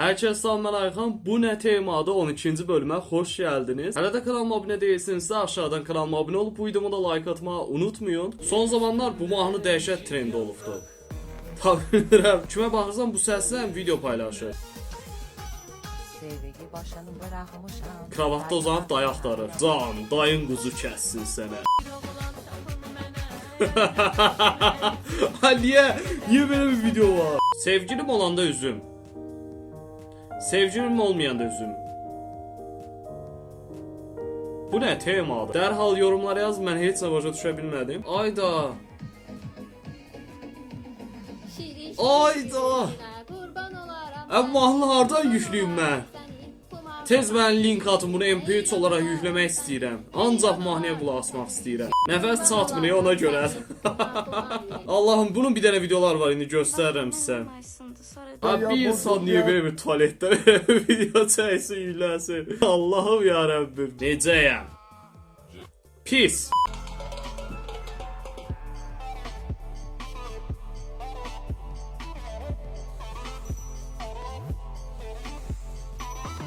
Herkese selamlar Ayxan. Bu nə temadır? 12-ci bölümə xoş gəldiniz. Hələ də kanalıma abunə deyilsinizsə aşağıdan kanalıma abunə olub bu videoma da like atmağı unutmayın. Son zamanlar bu mahnı dəhşət trend olubdu. Tabii bilirəm. Kimə baxırsam bu səslə video paylaşır. Kravatda uzanıb dayaq darır. Can, dayın quzu kəssin sənə. Niye böyle bir video var? Sevgilim olanda üzüm. Sevgilim olmayanda üzüm. Bu nə temadır? Dərhal yorumlara yaz, mən heç nə başa düşə bilmədim. Ayda. Ayda. Mahnı hardan yüklüyüm mən? Tez mən link atın, bunu MP3 olaraq yükləmək istəyirəm. Ancaq mahnıya qulaq asmaq istəyirəm. Nəfəs çatmır ona görə. Allahım, bunun bir dənə videolar var, indi göstərirəm sizə. Bir insan niye böyle bir tuvalette video çəksin, yükləsin? Allahım ya Rabbim. Necəyəm? Pis.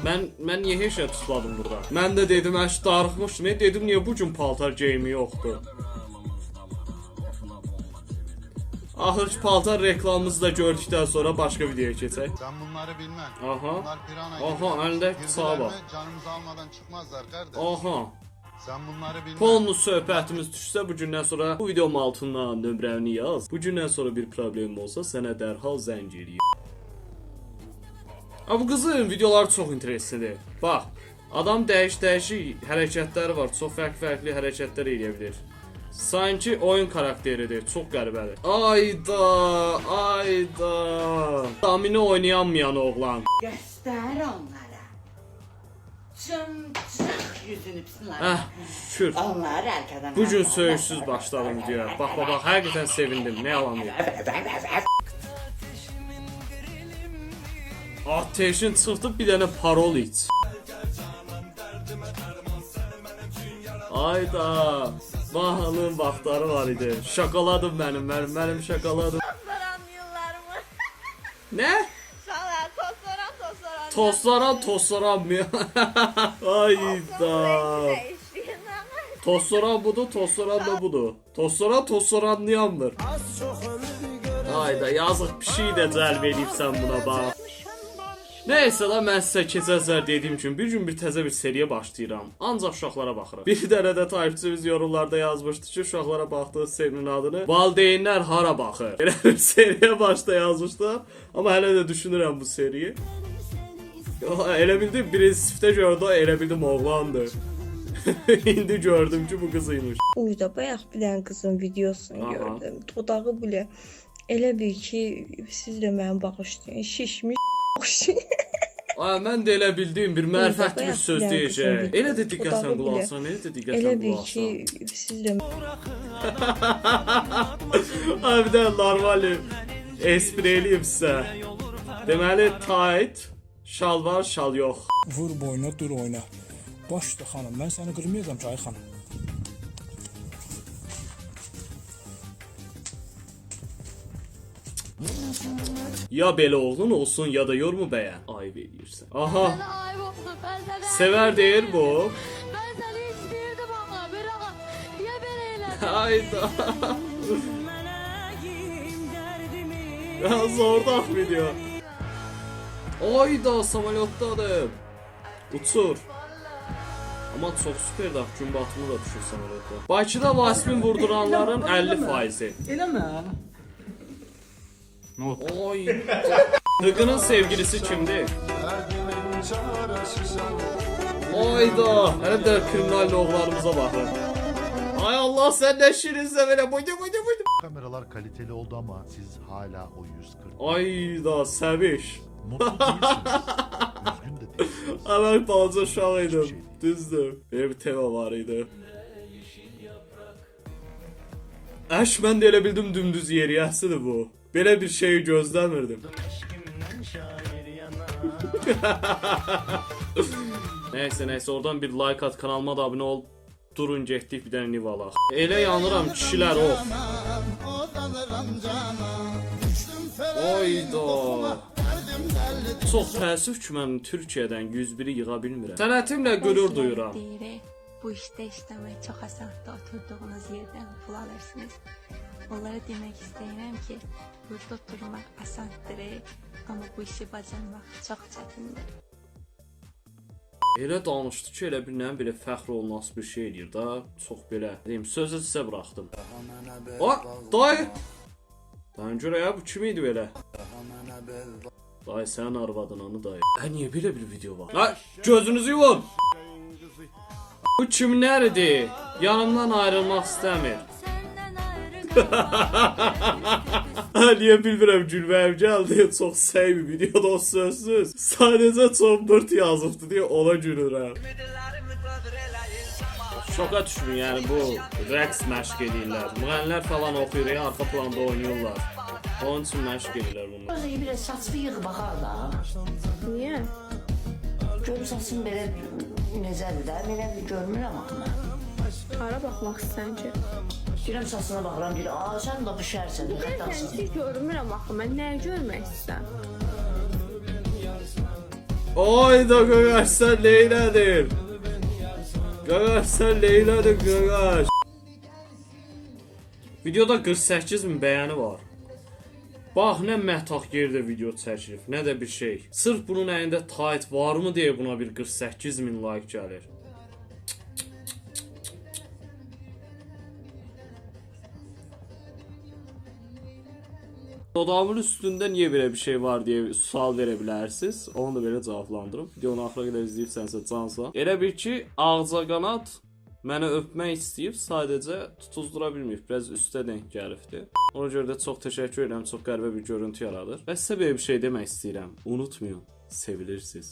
Mən niyə heç nə tutmadım burada? Mən də dedim, əş darıxmışdım. Dedim, niyə bu gün paltar geyimi yoxdur? Ahır paltar reklamımızı da gördükdən sonra başqa videoya keçək. Sen bunları bilmem. Aha. Bunlar pirana Aha, əlində sağa bax. Canımızı almadan çıkmazlar kardeş. Aha. Sen bunları bilmem. Konulu söhbətimiz düşsə bu gündən sonra bu videonun altına nömrəni yaz. Bu gündən sonra bir problemim olsa sənə dərhal zəng eləyim. Bu qızın videoları çox intereslidir. Bax, adam dəyişik hərəkətləri var, çox fərqli hərəkətlər eləyə bilir. Sanki oyun karakteridir, çox qəribədir. Ayda. Damini oynayanmayan oğlan. Göster onlara. Çımçıq yüzünü pısınlar. Şükür. Onlar arkadan. Bu gün söyüşsüz başladım videoya. Bax, həqiqətən sevindim, nə yalan deyim. Ateşin çıxdı, bir dənə parol iç. Ayda. Mahnının vaxtları var idi. Şokoladım mənim şokoladım. Nə? Toslaran mı? Ayda. Toslaran budur, toslaran da budur. Toslaranlayandır. Ayda, yazıq bir şey də cəlb edibsən buna bax. Neyse la, mən sizə keçəzlər dediyim kimi bir gün bir təzə bir seriyə başlayıram. Ancaq uşaqlara baxırım. Bir dənə də takipçimiz yorumlarda yazmışdı ki, uşaqlara baxdığı serinin adını Valideynlər hara baxır? Belə bir seriyə başda yazmışlar. Amma hələ də düşünürəm bu seriyi. Elə bildim, birinci sinifdə gördüm, elə bildim oğlandır. İndi gördüm ki, bu qızıymış. Uyda bayaq bir dənə qızın videosunu gördüm. Dodağı belə elə bil ki, siz də mənim bağışlayın, şişmiş. Mən də elə bildiyim bir mərifətli bir söz deyəcək. Elə də diqqətlə qulaq asın, elə də diqqətlə qulaq asın. Elə bil ki, siz də... Bir də normal espri eləyim sizə. Deməli, tight, şal var, şal yox. Vur boyuna, dur oyna. Başda xanım, mən səni qırmayacam ki, ay xanım. Ya belə oğlun olsun ya da yormu bəyən. Ayıb eləyirsən. Aha. Sever deyir bu. Ben seni istəyirdim ama bırak. Ya belə elə. Ayda. Zordaq video. Ayda, samolyotdadır. Uçur. Ama çok süper da gün batımı da düşür samolyotda. Bakıda Vasifin vurduranların 50%. Eləmə. Oy. Dıgının sevgilisi kimdir? Ayda. Hələ də kriminal oğlarımıza baxın. Ay Allah, sen de şirinsə belə. Buydu. Kameralar kaliteli oldu ama siz hala o 140. Ayda, səviş. Mutlu değilsiniz. Üzgün de değilsiniz. Mən balaca uşaq idim. Düzdür. Belə bir tema var idi. Əş, mən də elə bildim dümdüz yeriyəsidir bu. Belə bir şeyi gözləmirdim. Neyse, oradan bir like at, kanalıma da abunə ol. Durun getdik bir dənə niv alaq. Elə yanıram kişilər, of. Oyda. Çox təəssüf ki, mən Türkiyədən 101-i yığa bilmirəm. Sənətimlə qürur duyuram. Bu işte işlemek çok asandır. Oturduğunuz yerden pul alırsınız. Onlara demek istəyirəm ki, burada oturmak asandır, ama bu işi bacarmaq çox çətindir. Elə danışdı ki, elə bir belə fəxr olunası bir şey eləyir da. Çox belə. Deyim, sözü sizə buraxdım. Dayı! Dayın görə ya, bu kim idi belə? Dayı, sənin arvadın onu dayı. Niyə belə bir video var? Gözünüzü yuvun! Bu kimlərdir? Yanımdan ayrılmaq istəmir. Niyə bilmirəm, gülməyim gəldi. Çox səy bir videoda o sözsüz. Sadəcə çox bırt yazıbdı deyə ona gülürəm. Şoka düşmün, yəni bu rəqs məşq edirlər. Müğənnilər falan oxuyur, arxa planda oynayırlar. Onun üçün məşq edirlər bunlar. Özü bir saçlı yığ baxar da. Niyə? Görür saçın belə necədir də, belə bir görmürəm axı. Hara baxmaq istəyirsən ki? Deyirəm saçına baxıram, deyir, sən də düşərsən, xəttasan. Sən görmürəm axı, mən nəyi görmək istəyirəm? Ayda qaqaş, sən Leyla'dır. Qaqaş, sən Leyla'dır qaqaş. Videoda 48.000 bəyəni var. Bax, nə mətaq yerdə video çəkilib, nə də bir şey. Sırf bunun əlində tayt varmı deyə buna bir 48.000 like gəlir. Dodağımın üstündə niyə belə bir şey var deyə sual verə bilərsiniz. Onu da belə cavablandırım. Videonu axıra qədər izləyirsənsə cansa. Elə bir ki, ağcaqanad mənə öpmək istəyib, sadəcə tutuzdura bilməyib. Biraz üstə denk gəlibdi. Ona görə də çox təşəkkür edirəm, çox qəribə bir görüntü yaradır. Və sizə belə bir şey demək istəyirəm. Unutmayın, sevilirsiniz.